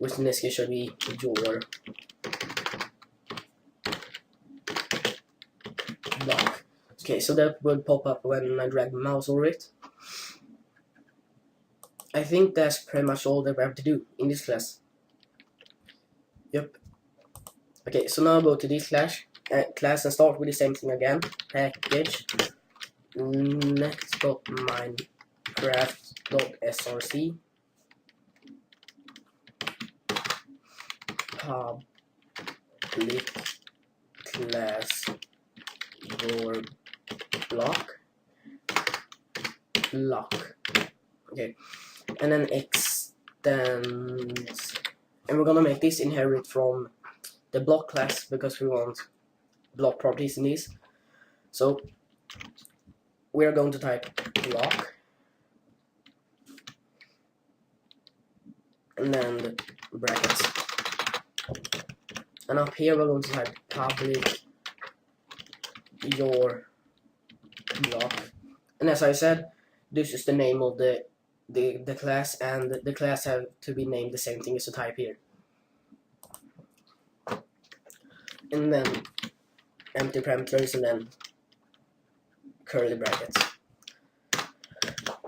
which in this case should be your block. Okay, so that will pop up when I drag the mouse over it. I think that's pretty much all that we have to do in this class. Yep. Okay, so now go to this class and start with the same thing again. Package next.minecraft.src public class your block. Okay, and then extends, and we're gonna make this inherit from the block class because we want block properties in this. So we are going to type block and then brackets, and up here we're going to type public your block, and as I said, this is the name of the class, and the class have to be named the same thing as the type here. And then empty parameters and then curly brackets.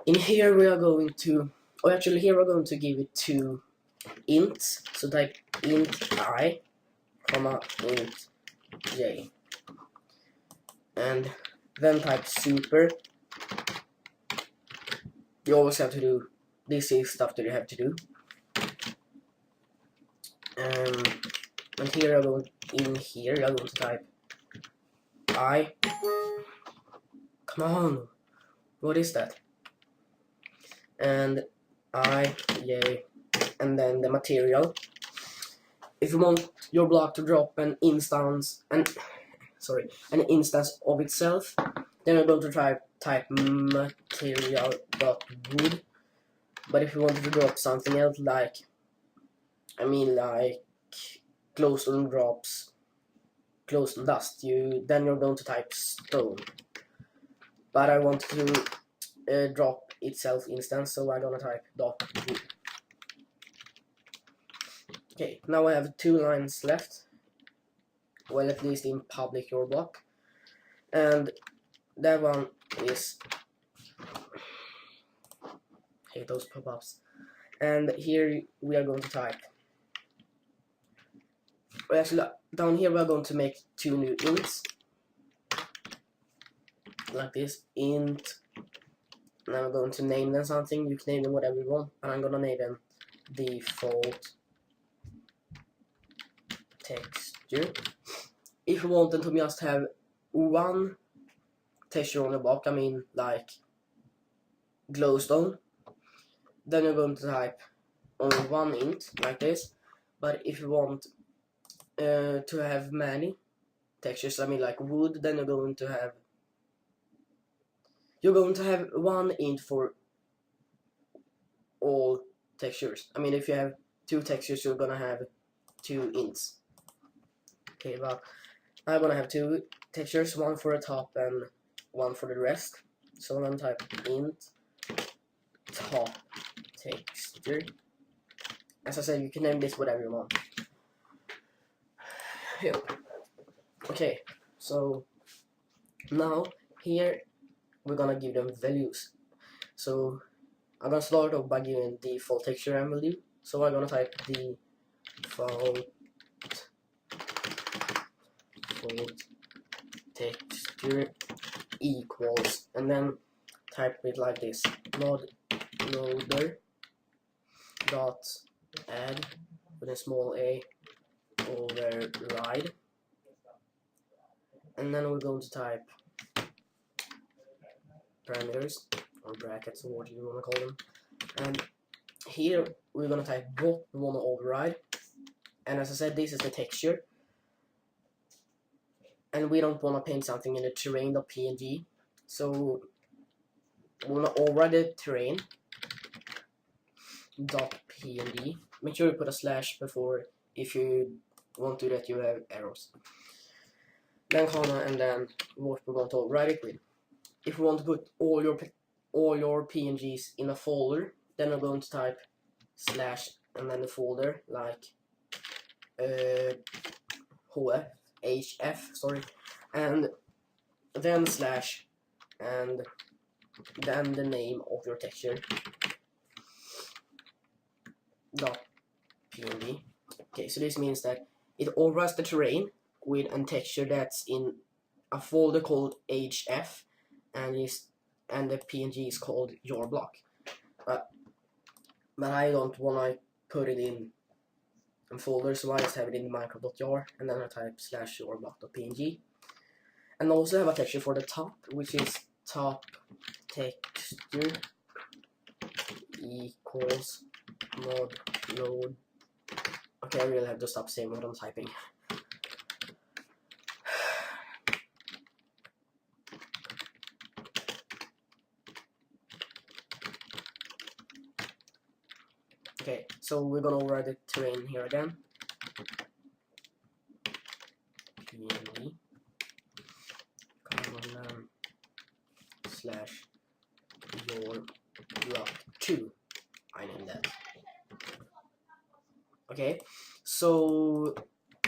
In here we are going to, here we're going to give it two ints. So type int I, comma int j, and then type super. You always have to do this is stuff that you have to do. And here I'm going I'm going to type I. Come on, what is that? And I, yay, and then the material. If you want your block to drop an instance of itself, then I'm going to type material.wood. But if you want to drop something else, like glowstone drops glowstone dust, then you're going to type stone. But I want to drop itself instance, so I'm gonna type .wood. Okay, now I have 2 lines left. Well, at least in public your block, and that one is, hate those pop-ups. And here we are going to type, well, actually down here we are going to make 2 new ints like this, int, and I'm going to name them something. You can name them whatever you want, but I'm gonna name them default texture. If you want them to just have one texture on the block, like glowstone, then you're going to type only 1 int like this. But if you want to have many textures, like wood, then you're going to have 1 int for all textures. If you have 2 textures, you're gonna have 2 ints. Okay, but I'm gonna have 2 textures, 1 for the top and 1 for the rest. So I'm gonna type int top texture. As I said, you can name this whatever you want. Yep. Okay, so now here we're gonna give them values. So I'm gonna start off by giving default texture and value. So I'm gonna type default texture equals, and then type it like this: ModLoader dot add with a small a override, and then we're going to type parameters or brackets or what you want to call them, and here we're going to type what we want to override. And as I said, this is the texture, and we don't want to paint something in the terrain.png, so we want to override the terrain.png. Make sure you put a slash before. If you want to do that, you have arrows, then comma, and then what we're going to override it with. If you want to put all your PNGs in a folder, then I'm going to type and then a folder like HF, sorry, and then slash, and then the name of your texture dot png. Okay, so this means that it overrides the terrain with a texture that's in a folder called HF, and the PNG is called your block. But I don't want to put it in a folder, so I just have it in MineCraft.jar, and then I type slash your block.png. And also have a texture for the top, which is top texture equals ModLoader. Okay, I really have to stop saying what I'm typing. Okay, so we're gonna override the terrain here again. PNG slash your block 2. I named that. Okay, so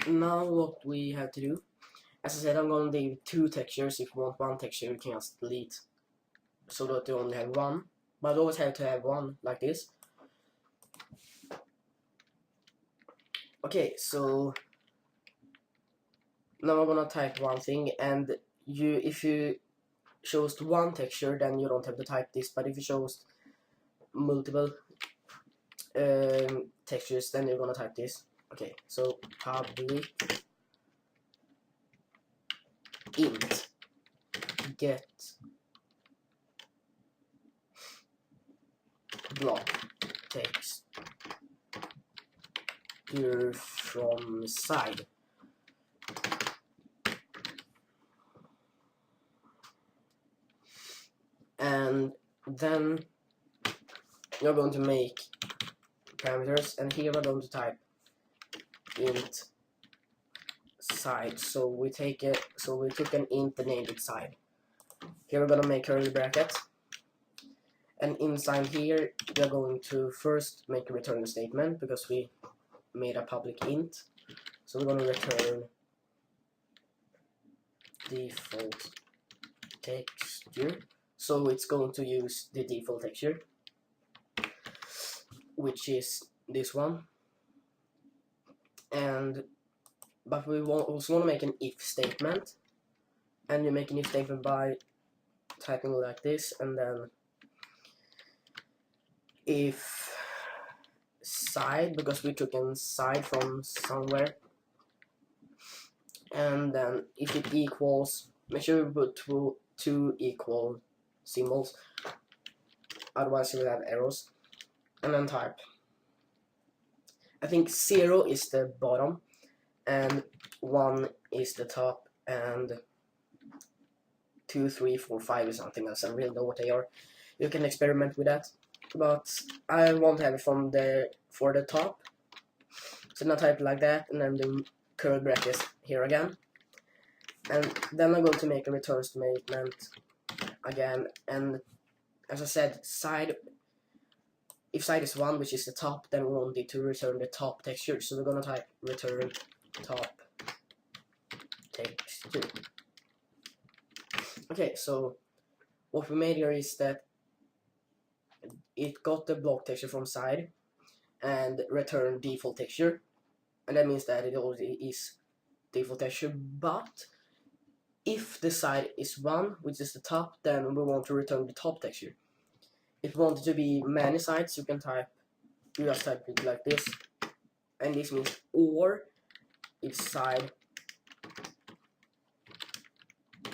now what we have to do, as I said, I'm gonna leave 2 textures. If you want 1 texture, you can just delete, so that you only have 1. But you always have to have 1 like this. Okay, so now I'm gonna type one thing, and if you chose 1 texture, then you don't have to type this. But if you chose multiple textures, then you're gonna type this. Okay, so public int get block text from side. And then you're going to make parameters, and here we're going to type int side. So we took an int and named it side. Here we're gonna make curly brackets, and inside here we're going to first make a return statement because we made a public int. So we're gonna return default texture. So it's going to use the default texture, which is this one. But we also want to make an if statement, and you make an if statement by typing like this, and then if side, because we took in side from somewhere, and then if it equals, make sure we put two equal symbols, otherwise you will have errors, and then type, I think 0 is the bottom and 1 is the top, and 2, 3, 4, 5 is something else. I really know what they are. You can experiment with that, but I won't have it for the top. So now type like that, and then the curly brackets here again, and then I'm going to make a return statement again. And as I said, if side is 1, which is the top, then we want it to return the top texture. So we're gonna type return top texture. Okay, so what we made here is that it got the block texture from side and returned default texture, and that means that it already is default texture. But if the side is 1, which is the top, then we want to return the top texture. If you want it to be many sides, you just type it like this, and this means or if side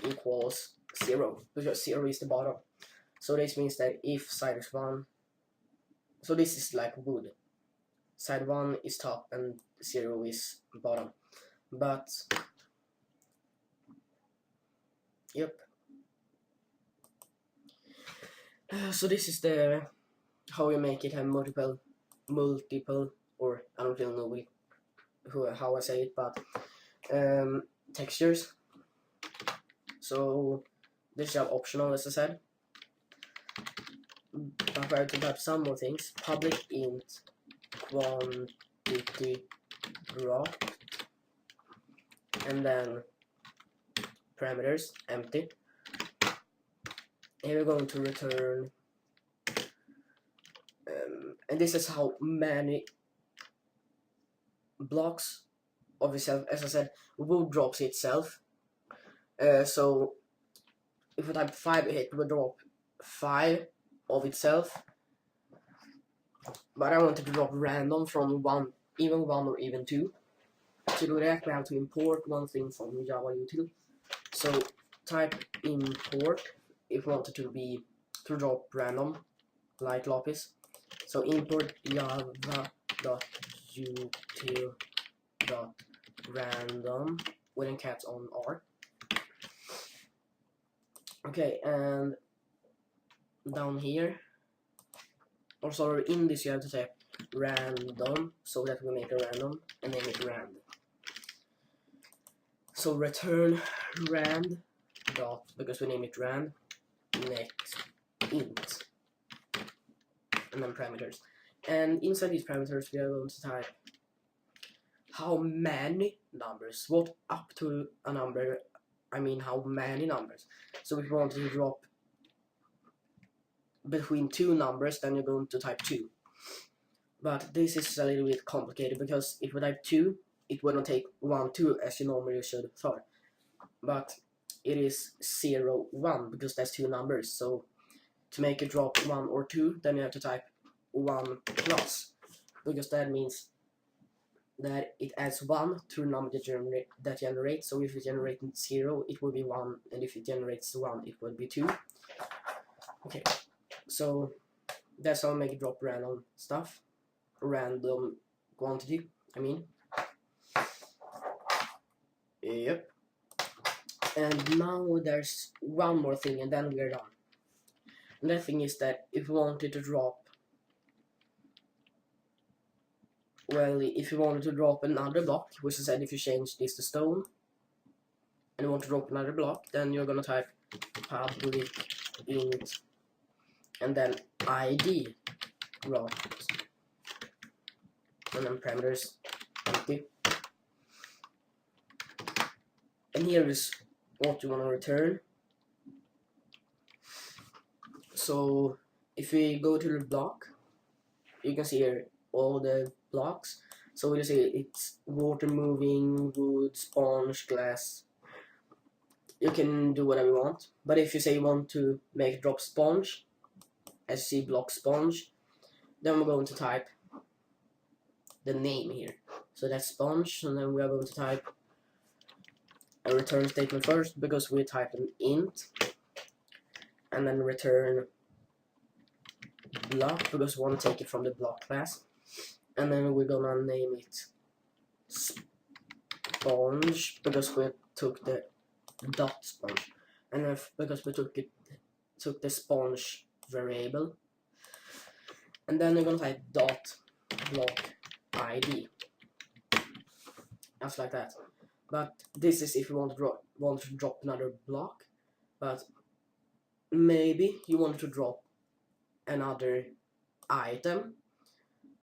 equals 0, because 0 is the bottom. So this means that if side is 1, so this is like wood, side 1 is top and 0 is bottom. But yep, so this is how you make it have multiple, or I don't really know how I say it, but textures. So this is optional, as I said. But I have to type some more things. Public int quantity dropped, and then parameters empty. Here we're going to return, and this is how many blocks of itself. As I said, wood drops itself. So if we type 5, it will drop 5 of itself. But I wanted to drop random from 1, even 1 or even 2. To do that, we have to import one thing from Java util. So type import if we wanted to drop random, like lapis. So import java.util.random with caps on R. Okay, and down here, or sorry, in this you have to type random, so that we make a random and name it rand. So return rand dot, because we name it rand, next int, and then parameters. And inside these parameters we are going to type how many numbers, what up to a number, I mean how many numbers. So if you want to drop between 2 numbers, then you're going to type 2. But this is a little bit complicated, because if we type 2, it will not take 1, 2 as you normally should for. But it is 0, 1, because that's 2 numbers. So to make it drop 1 or 2, then you have to type 1 plus, because that means that it adds 1 to the number that generates. So if it generates 0, it will be 1, and if it generates 1, it will be 2. Okay, so that's how I make it drop random stuff, random quantity, I mean. Yep. And now there's one more thing, and then we're done. And that thing is that if you wanted to drop, well, if you wanted to drop another block, which is said if you change this to stone, and you want to drop another block, then you're gonna type public int and then id drop, and then parameters empty. And here is what you want to return. So if we go to the block, you can see here all the blocks. So we'll say it's water, moving, wood, sponge, glass. You can do whatever you want. But if you say you want to make drop sponge, as you see block sponge, then we're going to type the name here. So that's sponge, and then we are going to type a return statement first, because we typed an int, and then return block, because we want to take it from the block class, and then we're gonna name it sponge, because we took the dot sponge, and because we took the sponge variable, and then we're gonna type dot block id, just like that. But this is if you want to drop another block, but maybe you want to drop another item,